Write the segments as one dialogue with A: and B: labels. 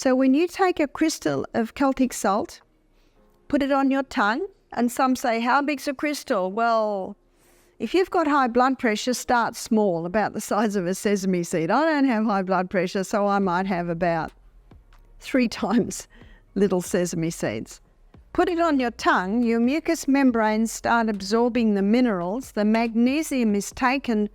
A: So when you take a crystal of Celtic salt, put it on your tongue, and some say, how big's a crystal? Well, if you've got high blood pressure, start small, about the size of a sesame seed. I don't have high blood pressure, so I might have about 3 times little sesame seeds. Put it on your tongue, your mucous membranes start absorbing the minerals. The magnesium is taken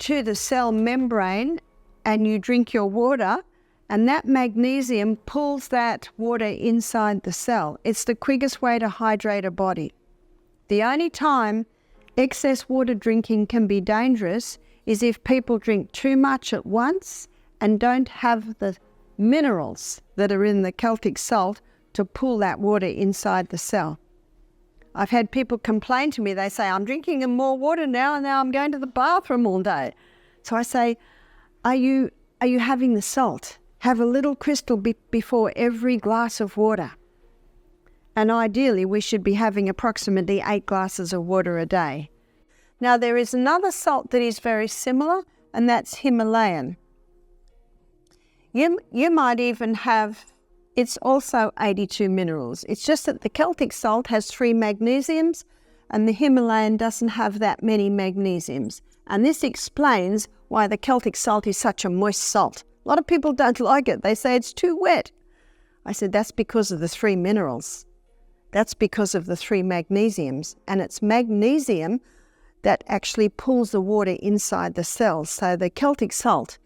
A: to the cell membrane and you drink your water, and that magnesium pulls that water inside the cell. It's the quickest way to hydrate a body. The only time excess water drinking can be dangerous is if people drink too much at once and don't have the minerals that are in the Celtic salt to pull that water inside the cell. I've had people complain to me. They say, I'm drinking more water now, and now I'm going to the bathroom all day. So I say, are you having the salt? Have a little crystal before every glass of water. And ideally, we should be having approximately 8 glasses of water a day. Now, there is another salt that is very similar, and that's Himalayan. You might even have, it's also 82 minerals. It's just that the Celtic salt has 3 magnesiums and the Himalayan doesn't have that many magnesiums. And this explains why the Celtic salt is such a moist salt. A lot of people don't like it. They say it's too wet. I said, that's because of the 3 minerals. That's because of the 3 magnesiums. And it's magnesium that actually pulls the water inside the cells. So the Celtic salt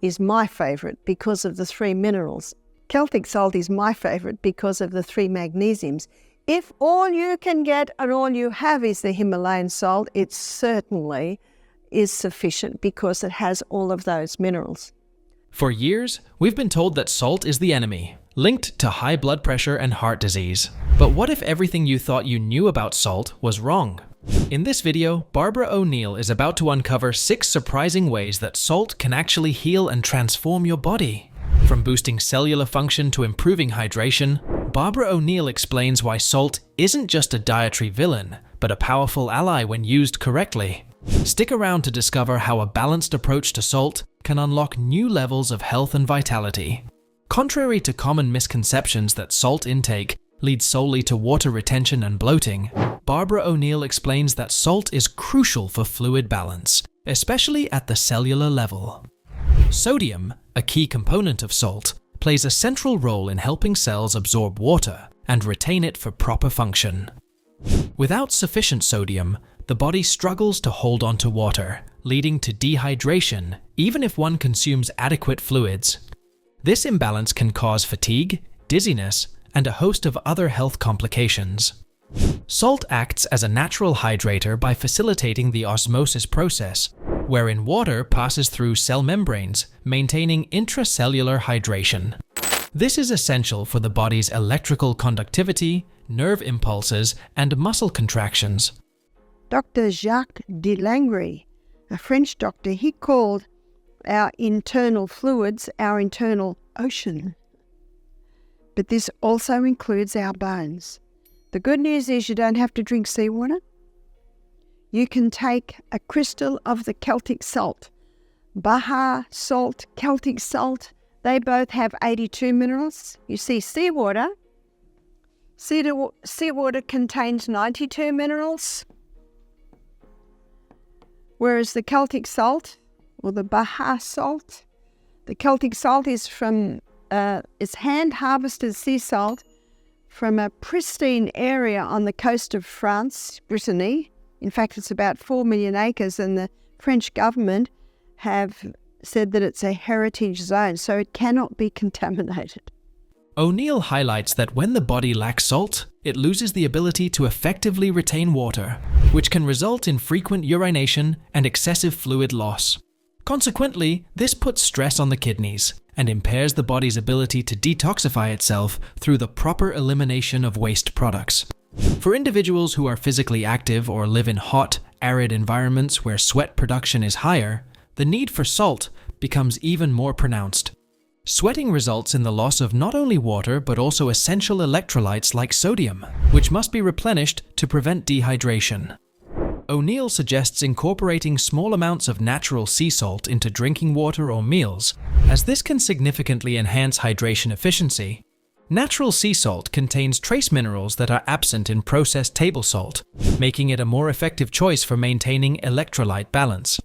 A: is my favourite because of the 3 minerals. Celtic salt is my favourite because of the 3 magnesiums. If all you can get and all you have is the Himalayan salt, it certainly is sufficient because it has all of those minerals.
B: For years, we've been told that salt is the enemy, linked to high blood pressure and heart disease. But what if everything you thought you knew about salt was wrong? In this video, Barbara O'Neill is about to uncover 6 surprising ways that salt can actually heal and transform your body. From boosting cellular function to improving hydration, Barbara O'Neill explains why salt isn't just a dietary villain, but a powerful ally when used correctly. Stick around to discover how a balanced approach to salt can unlock new levels of health and vitality. Contrary to common misconceptions that salt intake leads solely to water retention and bloating, Barbara O'Neill explains that salt is crucial for fluid balance, especially at the cellular level. Sodium, a key component of salt, plays a central role in helping cells absorb water and retain it for proper function. Without sufficient sodium, the body struggles to hold on to water, leading to dehydration even if one consumes adequate fluids. This imbalance can cause fatigue, dizziness, and a host of other health complications. Salt acts as a natural hydrator by facilitating the osmosis process, wherein water passes through cell membranes, maintaining intracellular hydration. This is essential for the body's electrical conductivity, nerve impulses, and muscle contractions.
A: Dr. Jacques de Langry, a French doctor, he called our internal fluids our internal ocean. But this also includes our bones. The good news is you don't have to drink seawater. You can take a crystal of the Celtic salt. Baja salt, Celtic salt, they both have 82 minerals. You see, seawater contains 92 minerals, whereas the Celtic salt, or the Baja salt, the Celtic salt is from, it's hand-harvested sea salt from a pristine area on the coast of France, Brittany. In fact, it's about 4 million acres, and the French government have said that it's a heritage zone, so it cannot be contaminated.
B: O'Neill highlights that when the body lacks salt, it loses the ability to effectively retain water, which can result in frequent urination and excessive fluid loss. Consequently, this puts stress on the kidneys and impairs the body's ability to detoxify itself through the proper elimination of waste products. For individuals who are physically active or live in hot, arid environments where sweat production is higher, the need for salt becomes even more pronounced. Sweating results in the loss of not only water but also essential electrolytes like sodium, which must be replenished to prevent dehydration. O'Neill suggests incorporating small amounts of natural sea salt into drinking water or meals, as this can significantly enhance hydration efficiency. Natural sea salt contains trace minerals that are absent in processed table salt, making it a more effective choice for maintaining electrolyte balance.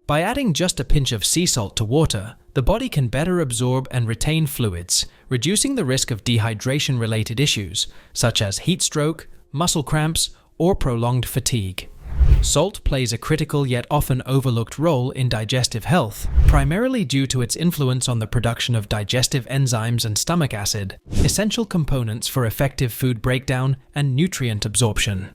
B: By adding just a pinch of sea salt to water, the body can better absorb and retain fluids, reducing the risk of dehydration-related issues, such as heat stroke, muscle cramps, or prolonged fatigue. Salt plays a critical yet often overlooked role in digestive health, primarily due to its influence on the production of digestive enzymes and stomach acid, essential components for effective food breakdown and nutrient absorption.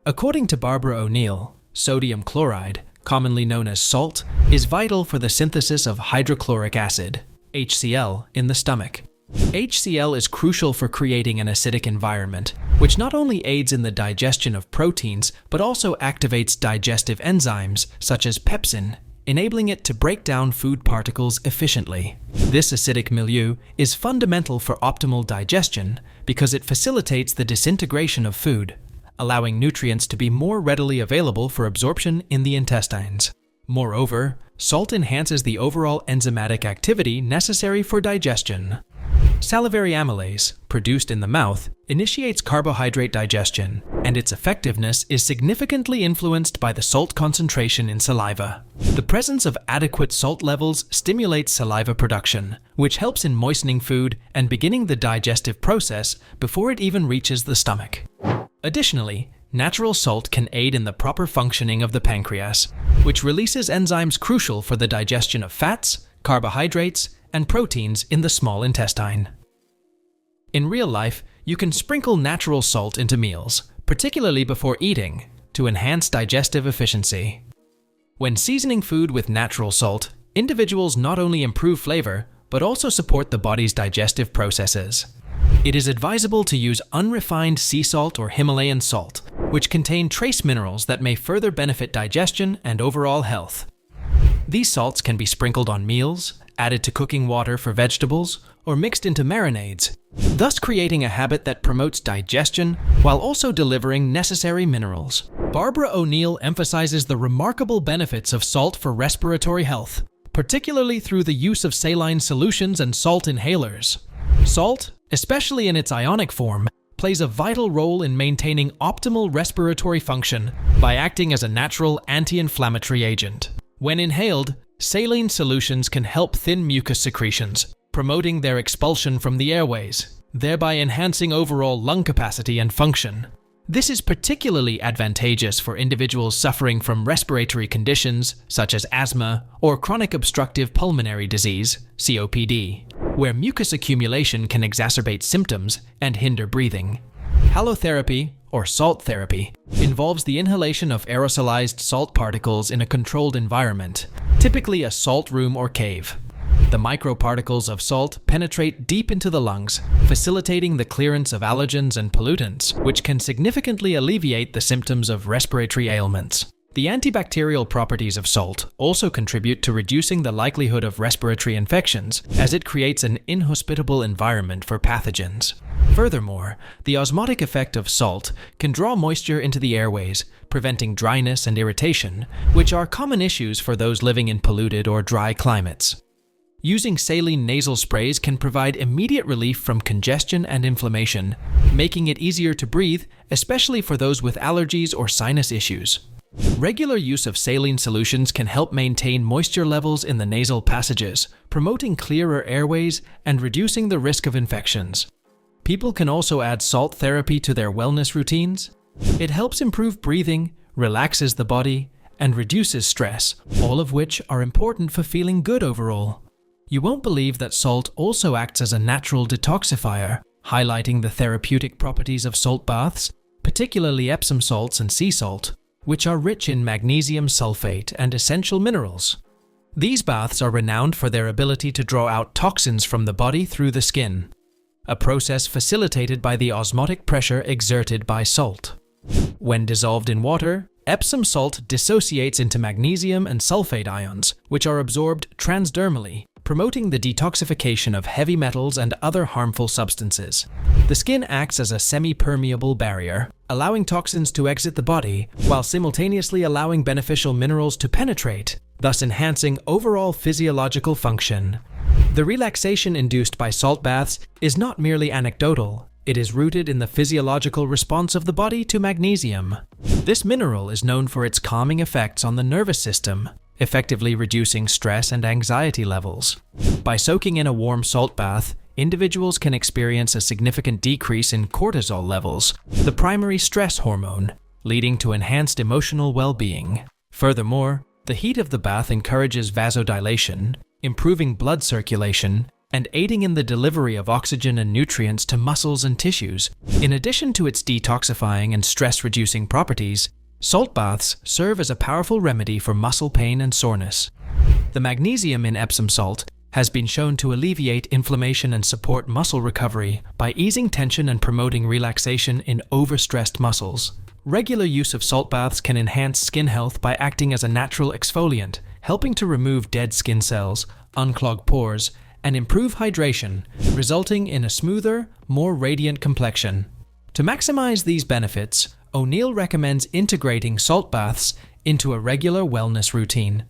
B: According to Barbara O'Neill, sodium chloride, commonly known as salt, is vital for the synthesis of hydrochloric acid, HCl, in the stomach. HCl is crucial for creating an acidic environment, which not only aids in the digestion of proteins, but also activates digestive enzymes, such as pepsin, enabling it to break down food particles efficiently. This acidic milieu is fundamental for optimal digestion because it facilitates the disintegration of food, allowing nutrients to be more readily available for absorption in the intestines. Moreover, salt enhances the overall enzymatic activity necessary for digestion. Salivary amylase, produced in the mouth, initiates carbohydrate digestion, and its effectiveness is significantly influenced by the salt concentration in saliva. The presence of adequate salt levels stimulates saliva production, which helps in moistening food and beginning the digestive process before it even reaches the stomach. Additionally, natural salt can aid in the proper functioning of the pancreas, which releases enzymes crucial for the digestion of fats, carbohydrates, and proteins in the small intestine. In real life, you can sprinkle natural salt into meals, particularly before eating, to enhance digestive efficiency. When seasoning food with natural salt, individuals not only improve flavor, but also support the body's digestive processes. It is advisable to use unrefined sea salt or Himalayan salt, which contain trace minerals that may further benefit digestion and overall health. These salts can be sprinkled on meals, added to cooking water for vegetables, or mixed into marinades, thus creating a habit that promotes digestion while also delivering necessary minerals. Barbara O'Neill emphasizes the remarkable benefits of salt for respiratory health, particularly through the use of saline solutions and salt inhalers. Salt, especially in its ionic form, plays a vital role in maintaining optimal respiratory function by acting as a natural anti-inflammatory agent. When inhaled, saline solutions can help thin mucus secretions, promoting their expulsion from the airways, thereby enhancing overall lung capacity and function. This is particularly advantageous for individuals suffering from respiratory conditions such as asthma or chronic obstructive pulmonary disease, COPD, where mucus accumulation can exacerbate symptoms and hinder breathing. Halotherapy, or salt therapy, involves the inhalation of aerosolized salt particles in a controlled environment, typically a salt room or cave. The microparticles of salt penetrate deep into the lungs, facilitating the clearance of allergens and pollutants, which can significantly alleviate the symptoms of respiratory ailments. The antibacterial properties of salt also contribute to reducing the likelihood of respiratory infections, as it creates an inhospitable environment for pathogens. Furthermore, the osmotic effect of salt can draw moisture into the airways, preventing dryness and irritation, which are common issues for those living in polluted or dry climates. Using saline nasal sprays can provide immediate relief from congestion and inflammation, making it easier to breathe, especially for those with allergies or sinus issues. Regular use of saline solutions can help maintain moisture levels in the nasal passages, promoting clearer airways and reducing the risk of infections. People can also add salt therapy to their wellness routines. It helps improve breathing, relaxes the body, and reduces stress, all of which are important for feeling good overall. You won't believe that salt also acts as a natural detoxifier, highlighting the therapeutic properties of salt baths, particularly Epsom salts and sea salt, which are rich in magnesium sulfate and essential minerals. These baths are renowned for their ability to draw out toxins from the body through the skin, a process facilitated by the osmotic pressure exerted by salt. When dissolved in water, Epsom salt dissociates into magnesium and sulfate ions, which are absorbed transdermally, promoting the detoxification of heavy metals and other harmful substances. The skin acts as a semi-permeable barrier, allowing toxins to exit the body while simultaneously allowing beneficial minerals to penetrate, thus enhancing overall physiological function. The relaxation induced by salt baths is not merely anecdotal. It is rooted in the physiological response of the body to magnesium. This mineral is known for its calming effects on the nervous system, effectively reducing stress and anxiety levels. By soaking in a warm salt bath, individuals can experience a significant decrease in cortisol levels, the primary stress hormone, leading to enhanced emotional well-being. Furthermore, the heat of the bath encourages vasodilation, improving blood circulation, and aiding in the delivery of oxygen and nutrients to muscles and tissues. In addition to its detoxifying and stress-reducing properties, salt baths serve as a powerful remedy for muscle pain and soreness. The magnesium in Epsom salt has been shown to alleviate inflammation and support muscle recovery by easing tension and promoting relaxation in overstressed muscles. Regular use of salt baths can enhance skin health by acting as a natural exfoliant, helping to remove dead skin cells, unclog pores, and improve hydration, resulting in a smoother, more radiant complexion. To maximize these benefits, O'Neill recommends integrating salt baths into a regular wellness routine.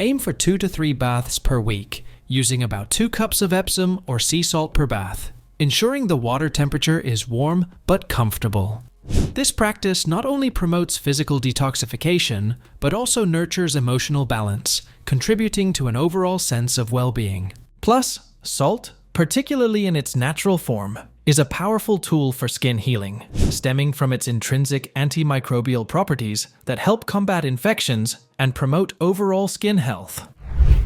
B: Aim for 2 to 3 baths per week, using about 2 cups of Epsom or sea salt per bath, ensuring the water temperature is warm but comfortable. This practice not only promotes physical detoxification, but also nurtures emotional balance, contributing to an overall sense of well-being. Plus, salt, particularly in its natural form, is a powerful tool for skin healing, stemming from its intrinsic antimicrobial properties that help combat infections and promote overall skin health.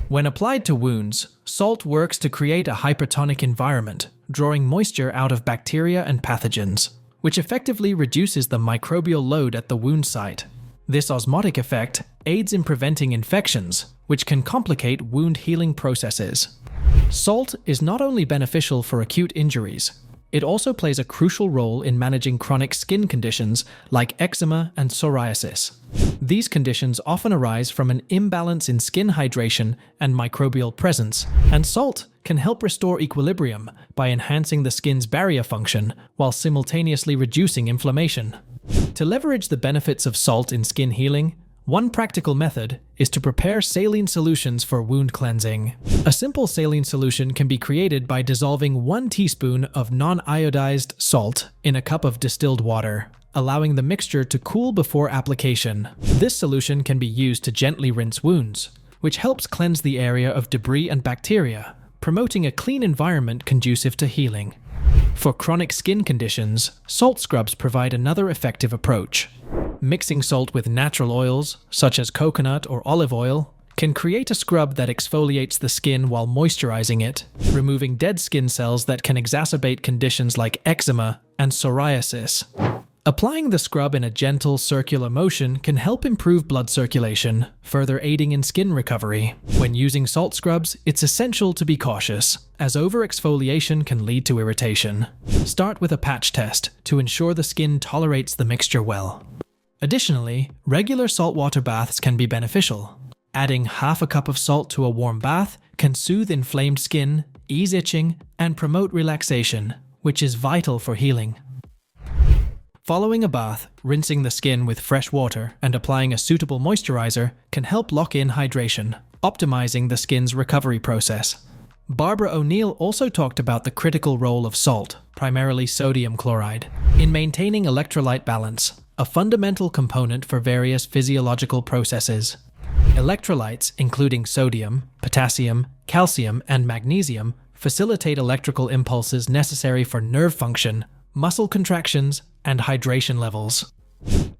B: When applied to wounds, salt works to create a hypertonic environment, drawing moisture out of bacteria and pathogens, which effectively reduces the microbial load at the wound site. This osmotic effect aids in preventing infections, which can complicate wound healing processes. Salt is not only beneficial for acute injuries, it also plays a crucial role in managing chronic skin conditions like eczema and psoriasis. These conditions often arise from an imbalance in skin hydration and microbial presence, and salt can help restore equilibrium by enhancing the skin's barrier function while simultaneously reducing inflammation. To leverage the benefits of salt in skin healing, one practical method is to prepare saline solutions for wound cleansing. A simple saline solution can be created by dissolving 1 teaspoon of non-iodized salt in a cup of distilled water, allowing the mixture to cool before application. This solution can be used to gently rinse wounds, which helps cleanse the area of debris and bacteria, promoting a clean environment conducive to healing. For chronic skin conditions, salt scrubs provide another effective approach. Mixing salt with natural oils, such as coconut or olive oil, can create a scrub that exfoliates the skin while moisturizing it, removing dead skin cells that can exacerbate conditions like eczema and psoriasis. Applying the scrub in a gentle circular motion can help improve blood circulation, further aiding in skin recovery. When using salt scrubs, it's essential to be cautious, as over-exfoliation can lead to irritation. Start with a patch test to ensure the skin tolerates the mixture well. Additionally, regular saltwater baths can be beneficial. Adding half a cup of salt to a warm bath can soothe inflamed skin, ease itching, and promote relaxation, which is vital for healing. Following a bath, rinsing the skin with fresh water and applying a suitable moisturizer can help lock in hydration, optimizing the skin's recovery process. Barbara O'Neill also talked about the critical role of salt, primarily sodium chloride, in maintaining electrolyte balance, a fundamental component for various physiological processes. Electrolytes, including sodium, potassium, calcium, and magnesium, facilitate electrical impulses necessary for nerve function, muscle contractions, and hydration levels.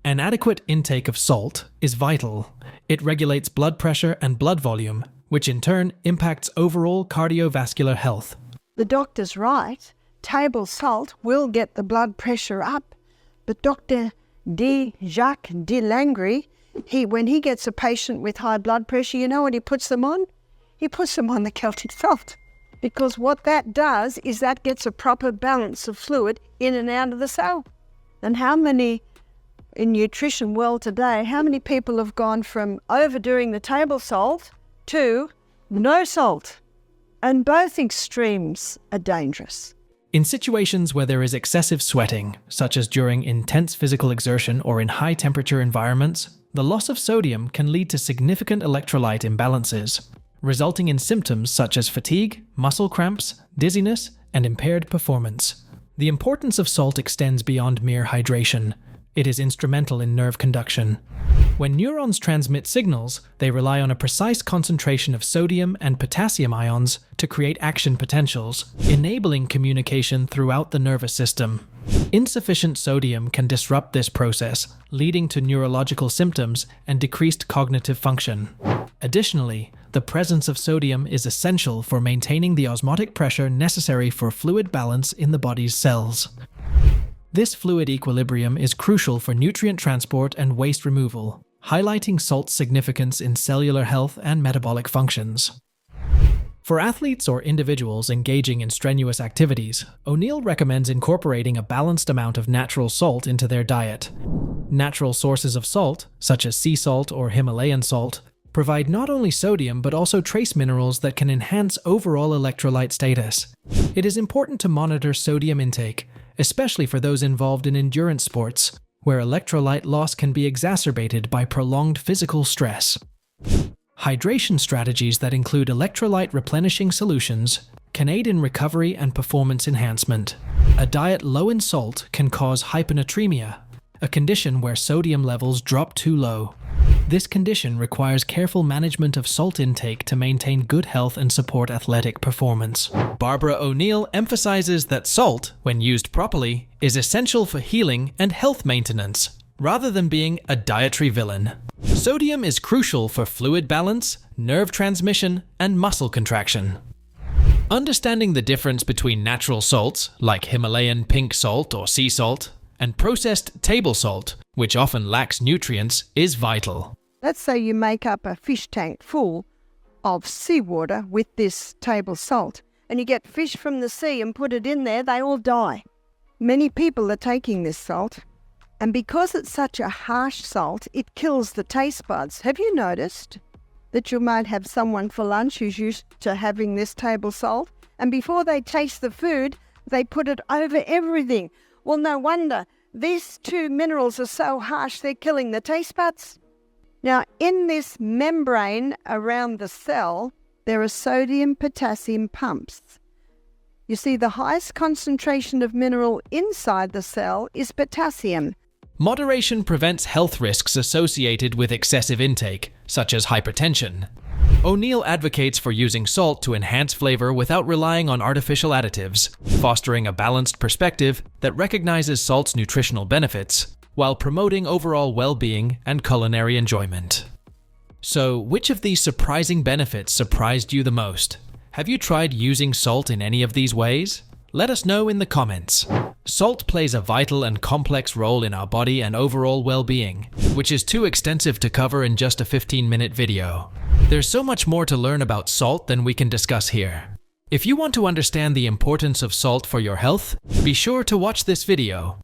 B: An adequate intake of salt is vital. It regulates blood pressure and blood volume, which in turn impacts overall cardiovascular health.
A: The doctor's right. Table salt will get the blood pressure up. But Dr. Jacques de Langry, when he gets a patient with high blood pressure, you know what he puts them on? He puts them on the Celtic salt. Because what that does is that gets a proper balance of fluid in and out of the cell. And how many, in nutrition world today, how many people have gone from overdoing the table salt to no salt? And both extremes are dangerous.
B: In situations where there is excessive sweating, such as during intense physical exertion or in high-temperature environments, the loss of sodium can lead to significant electrolyte imbalances, resulting in symptoms such as fatigue, muscle cramps, dizziness, and impaired performance. The importance of salt extends beyond mere hydration. It is instrumental in nerve conduction. When neurons transmit signals, they rely on a precise concentration of sodium and potassium ions to create action potentials, enabling communication throughout the nervous system. Insufficient sodium can disrupt this process, leading to neurological symptoms and decreased cognitive function. Additionally, the presence of sodium is essential for maintaining the osmotic pressure necessary for fluid balance in the body's cells. This fluid equilibrium is crucial for nutrient transport and waste removal, highlighting salt's significance in cellular health and metabolic functions. For athletes or individuals engaging in strenuous activities, O'Neill recommends incorporating a balanced amount of natural salt into their diet. Natural sources of salt, such as sea salt or Himalayan salt, provide not only sodium but also trace minerals that can enhance overall electrolyte status. It is important to monitor sodium intake, especially for those involved in endurance sports, where electrolyte loss can be exacerbated by prolonged physical stress. Hydration strategies that include electrolyte replenishing solutions can aid in recovery and performance enhancement. A diet low in salt can cause hyponatremia, a condition where sodium levels drop too low. This condition requires careful management of salt intake to maintain good health and support athletic performance. Barbara O'Neill emphasizes that salt, when used properly, is essential for healing and health maintenance, rather than being a dietary villain. Sodium is crucial for fluid balance, nerve transmission, and muscle contraction. Understanding the difference between natural salts, like Himalayan pink salt or sea salt, and processed table salt, which often lacks nutrients, is vital.
A: Let's say you make up a fish tank full of seawater with this table salt, and you get fish from the sea and put it in there, they all die. Many people are taking this salt, and because it's such a harsh salt, it kills the taste buds. Have you noticed that you might have someone for lunch who's used to having this table salt, and before they taste the food, they put it over everything? Well, no wonder. These two minerals are so harsh, they're killing the taste buds. Now, in this membrane around the cell, there are sodium-potassium pumps. You see, the highest concentration of mineral inside the cell is potassium.
B: Moderation prevents health risks associated with excessive intake, such as hypertension. O'Neill advocates for using salt to enhance flavor without relying on artificial additives, fostering a balanced perspective that recognizes salt's nutritional benefits, while promoting overall well-being and culinary enjoyment. So, which of these surprising benefits surprised you the most? Have you tried using salt in any of these ways? Let us know in the comments. Salt plays a vital and complex role in our body and overall well-being, which is too extensive to cover in just a 15-minute video. There's so much more to learn about salt than we can discuss here. If you want to understand the importance of salt for your health, be sure to watch this video.